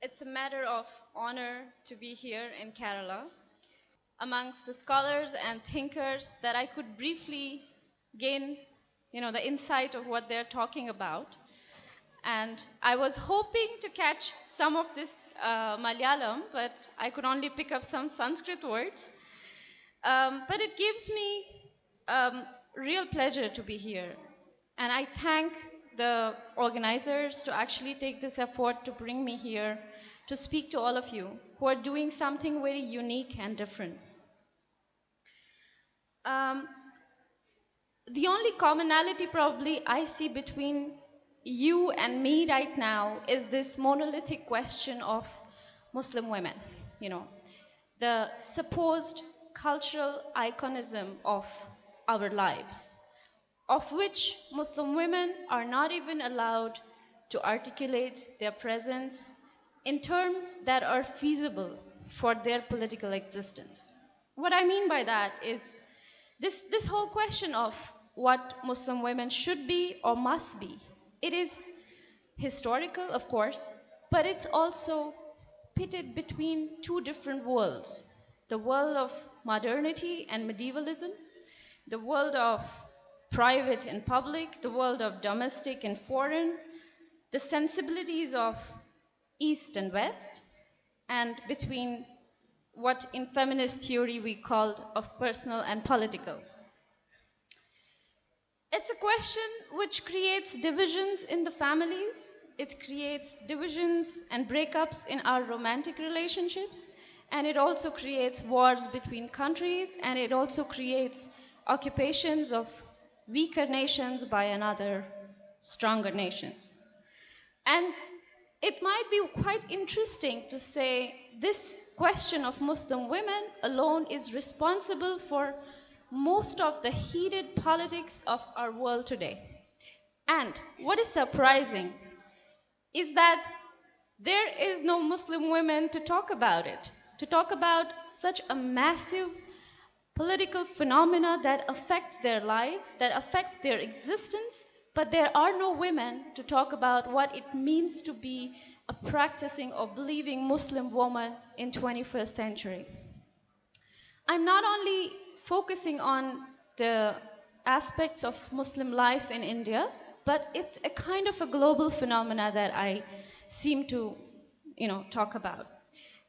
It's a matter of honor to be here in Kerala amongst the scholars and thinkers that I could briefly gain, the insight of what they're talking about. And I was hoping to catch some of this Malayalam, but I could only pick up some Sanskrit words. But it gives me real pleasure to be here. And I thank the organizers to actually take this effort to bring me here to speak to all of you who are doing something very unique and different. The only commonality probably I see between you and me right now is this monolithic question of Muslim women, the supposed cultural iconism of our lives, of which Muslim women are not even allowed to articulate their presence in terms that are feasible for their political existence. What I mean by that is this whole question of what Muslim women should be or must be. It is historical, of course, but it's also pitted between two different worlds. The world of modernity and medievalism, the world of private and public, the world of domestic and foreign, the sensibilities of East and West, and between what in feminist theory we called of personal and political. It's a question which creates divisions in the families. It creates divisions and breakups in our romantic relationships. And it also creates wars between countries. And it also creates occupations of weaker nations by another stronger nations. And it might be quite interesting to say this question of Muslim women alone is responsible for most of the heated politics of our world today. And what is surprising is that there is no Muslim women to talk about it, to talk about such a massive political phenomena that affects their lives, that affects their existence, but there are no women to talk about what it means to be a practicing or believing Muslim woman in 21st century. I'm not only focusing on the aspects of Muslim life in India, but it's a kind of a global phenomena that I seem to, talk about.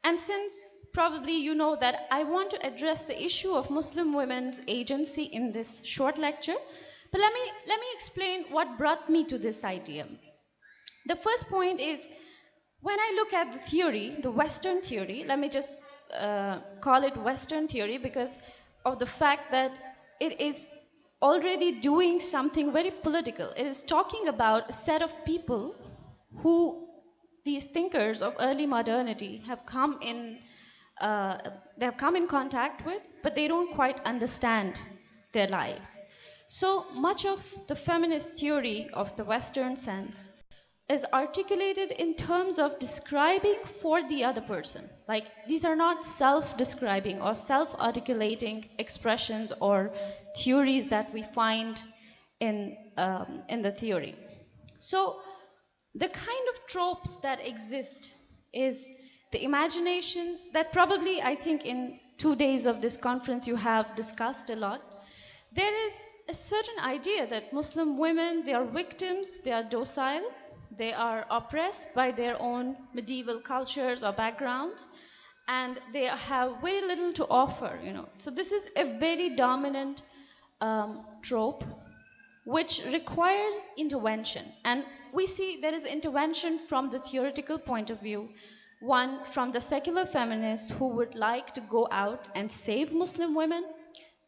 And since probably you know that I want to address the issue of Muslim women's agency in this short lecture, but let me explain what brought me to this idea. The first point is, when I look at the theory, the Western theory, let me just call it Western theory because of the fact that it is already doing something very political. It is talking about a set of people who these thinkers of early modernity have come in contact with, but they don't quite understand their lives. So much of the feminist theory of the Western sense is articulated in terms of describing for the other person. Like, these are not self-describing or self-articulating expressions or theories that we find in the theory. So the kind of tropes that exist is the imagination that probably I think in 2 days of this conference you have discussed a lot. There is a certain idea that Muslim women, they are victims, they are docile, they are oppressed by their own medieval cultures or backgrounds, and they have very little to offer, So this is a very dominant trope which requires intervention. And we see there is intervention from the theoretical point of view. One, from the secular feminists who would like to go out and save Muslim women,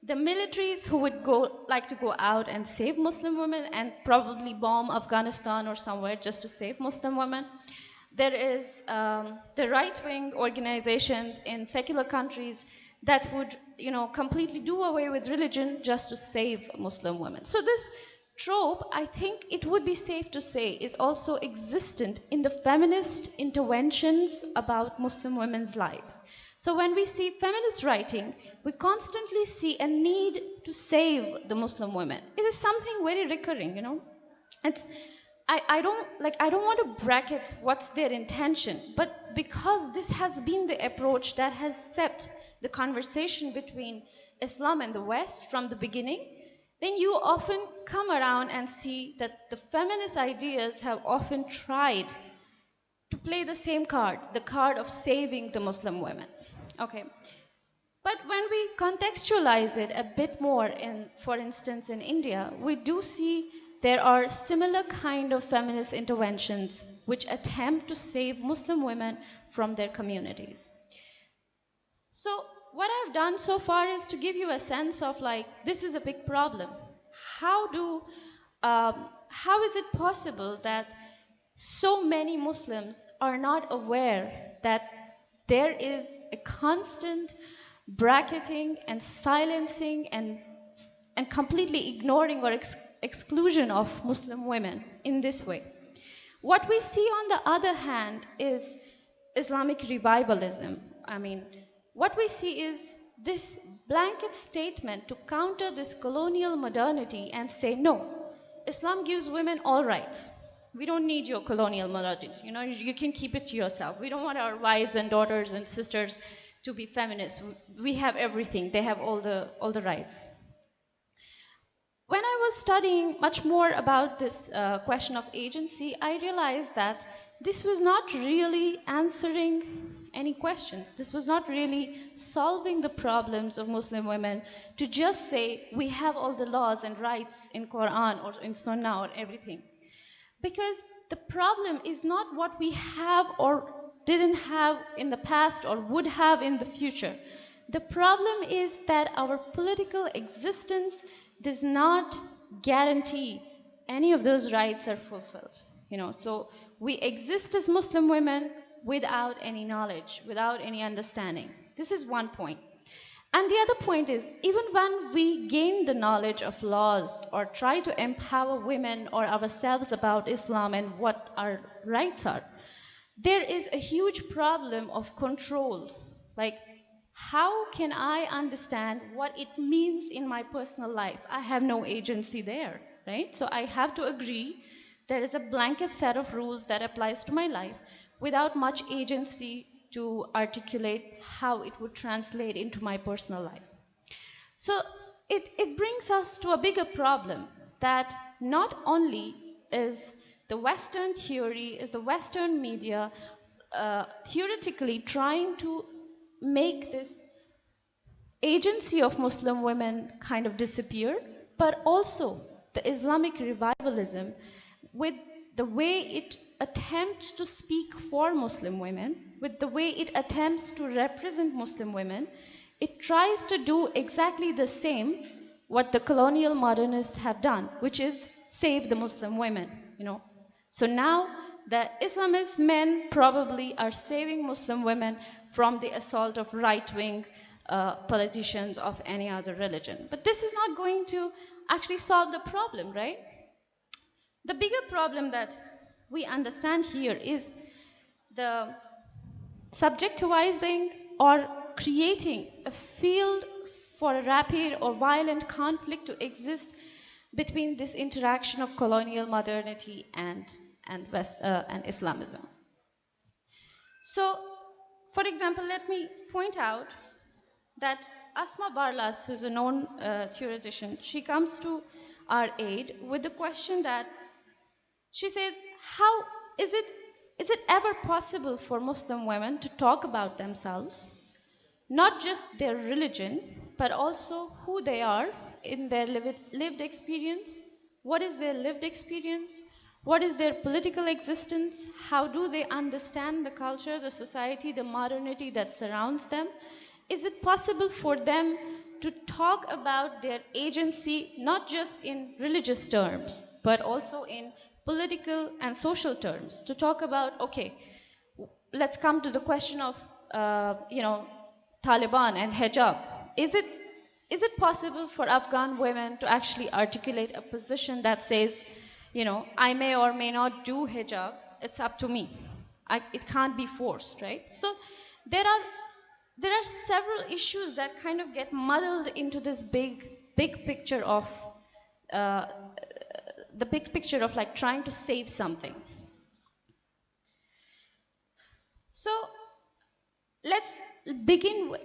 the militaries who would like to go out and save Muslim women and probably bomb Afghanistan or somewhere just to save Muslim women. There is the right-wing organizations in secular countries that would, completely do away with religion just to save Muslim women. So this trope, I think it would be safe to say, is also existent in the feminist interventions about Muslim women's lives. So when we see feminist writing, we constantly see a need to save the Muslim women. It is something very recurring, It's I don't want to bracket what's their intention, but because this has been the approach that has set the conversation between Islam and the West from the beginning, then you often come around and see that the feminist ideas have often tried to play the same card, the card of saving the Muslim women. Okay. But when we contextualize it a bit more, for instance, in India, we do see there are similar kind of feminist interventions which attempt to save Muslim women from their communities. So what I've done so far is to give you a sense of like, this is a big problem. How is it possible that so many Muslims are not aware that there is a constant bracketing and silencing and completely ignoring or exclusion of Muslim women in this way? What we see on the other hand is Islamic revivalism. I mean, what we see is this blanket statement to counter this colonial modernity and say, no, Islam gives women all rights. We don't need your colonial modernity. You know, you can keep it to yourself. We don't want our wives and daughters and sisters to be feminists. We have everything. They have all the rights. When I was studying much more about this question of agency, I realized that this was not really answering any questions. This was not really solving the problems of Muslim women to just say we have all the laws and rights in Quran or in Sunnah or everything. Because the problem is not what we have or didn't have in the past or would have in the future. The problem is that our political existence does not guarantee any of those rights are fulfilled. You know, so we exist as Muslim women without any knowledge, without any understanding. This is one point. And the other point is, even when we gain the knowledge of laws or try to empower women or ourselves about Islam and what our rights are, there is a huge problem of control. Like, how can I understand what it means in my personal life? I have no agency there, right? So I have to agree there is a blanket set of rules that applies to my life without much agency to articulate how it would translate into my personal life. So it brings us to a bigger problem that not only is the Western theory, is the Western media theoretically trying to make this agency of Muslim women kind of disappear, but also the Islamic revivalism with the way it attempts to speak for Muslim women, with the way it attempts to represent Muslim women, it tries to do exactly the same what the colonial modernists have done, which is save the Muslim women, you know. So now the Islamist men probably are saving Muslim women from the assault of right-wing politicians of any other religion. But this is not going to actually solve the problem, right? The bigger problem that we understand here is the subjectivizing or creating a field for a rapid or violent conflict to exist between this interaction of colonial modernity and Islamism. So, for example, let me point out that Asma Barlas, who's a known theoretician, she comes to our aid with the question that she says, how is it ever possible for Muslim women to talk about themselves, not just their religion, but also who they are in their lived experience? What is their lived experience? What is their political existence? How do they understand the culture, the society, the modernity that surrounds them? Is it possible for them to talk about their agency, not just in religious terms, but also in political and social terms, to talk about, okay, let's come to the question of, Taliban and hijab. Is it possible for Afghan women to actually articulate a position that says, you know, I may or may not do hijab, it's up to me. It can't be forced, right? So there are several issues that kind of get muddled into this big picture of the big picture of like trying to save something. So let's begin with,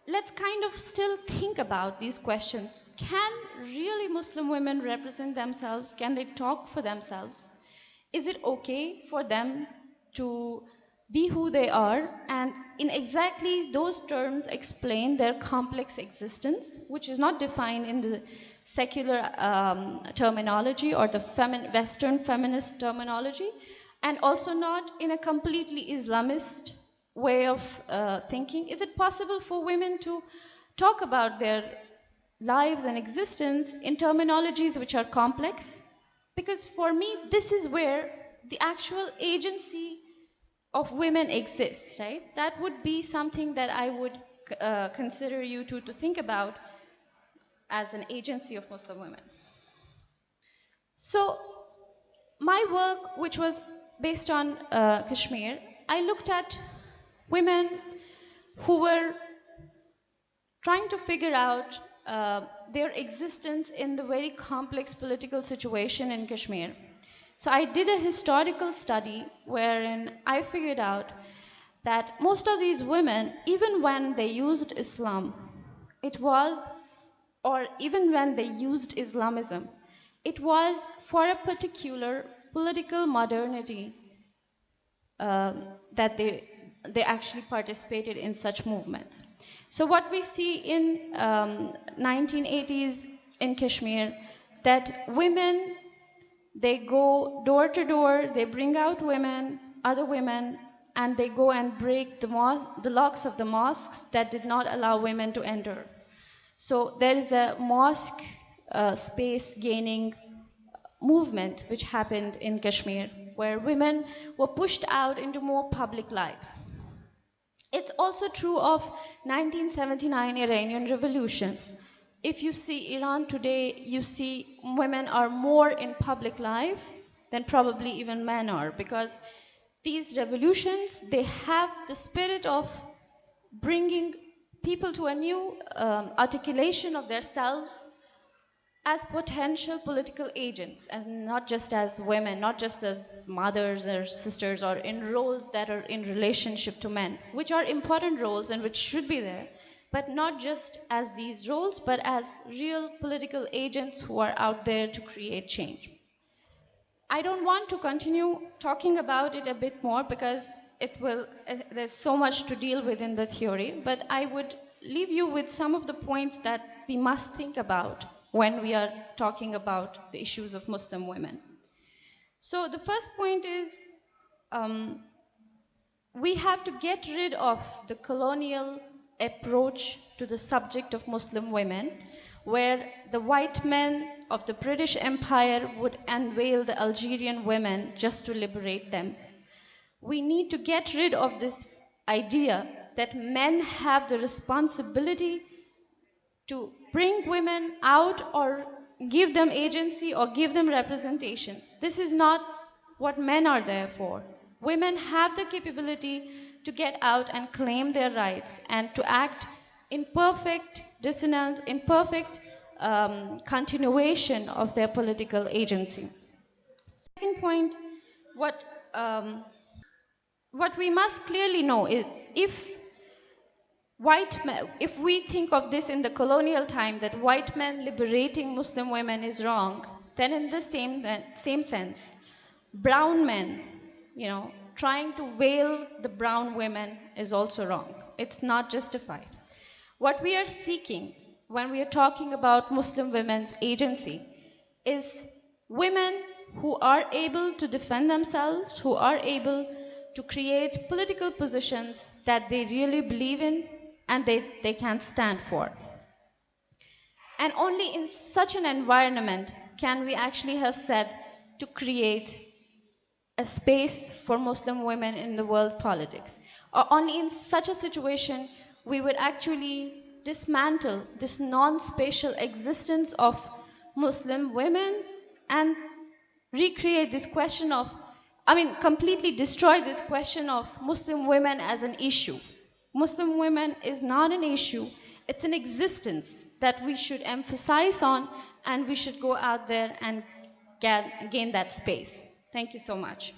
let's kind of still think about these questions. Can really Muslim women represent themselves? Can they talk for themselves? Is it okay for them to be who they are, and in exactly those terms explain their complex existence, which is not defined in the secular terminology or the Western feminist terminology, and also not in a completely Islamist way of thinking? Is it possible for women to talk about their lives and existence in terminologies which are complex? Because for me, this is where the actual agency of women exists, right? That would be something that I would consider you to think about as an agency of Muslim women. So my work, which was based on Kashmir, I looked at women who were trying to figure out their existence in the very complex political situation in Kashmir. So I did a historical study wherein I figured out that most of these women, even when they used Islam, or even when they used Islamism, it was for a particular political modernity that they actually participated in such movements. So what we see in 1980s in Kashmir, that women, they go door to door, they bring out other women, and they go and break the locks of the mosques that did not allow women to enter. So there is a mosque space gaining movement which happened in Kashmir, where women were pushed out into more public lives. It's also true of 1979 Iranian Revolution. If you see Iran today, you see women are more in public life than probably even men are, because these revolutions, they have the spirit of bringing people to a new articulation of themselves as potential political agents, and not just as women, not just as mothers or sisters, or in roles that are in relationship to men, which are important roles and which should be there, but not just as these roles, but as real political agents who are out there to create change. I don't want to continue talking about it a bit more because there's so much to deal with in the theory, but I would leave you with some of the points that we must think about when we are talking about the issues of Muslim women. So the first point is we have to get rid of the colonial approach to the subject of Muslim women, where the white men of the British Empire would unveil the Algerian women just to liberate them. We need to get rid of this idea that men have the responsibility to bring women out or give them agency or give them representation. This is not what men are there for. Women have the capability to get out and claim their rights and to act in perfect dissonance, in perfect continuation of their political agency. Second point, what we must clearly know is if we think of this in the colonial time, that white men liberating Muslim women is wrong, then in the same sense, brown men, trying to veil the brown women is also wrong. It's not justified. What we are seeking when we are talking about Muslim women's agency is women who are able to defend themselves, who are able to create political positions that they really believe in and they can stand for. And only in such an environment can we actually have said to create a space for Muslim women in the world politics. Or only in such a situation we would actually dismantle this non-spatial existence of Muslim women and recreate this question of, completely destroy this question of Muslim women as an issue. Muslim women is not an issue, it's an existence that we should emphasize on, and we should go out there and gain that space. Thank you so much.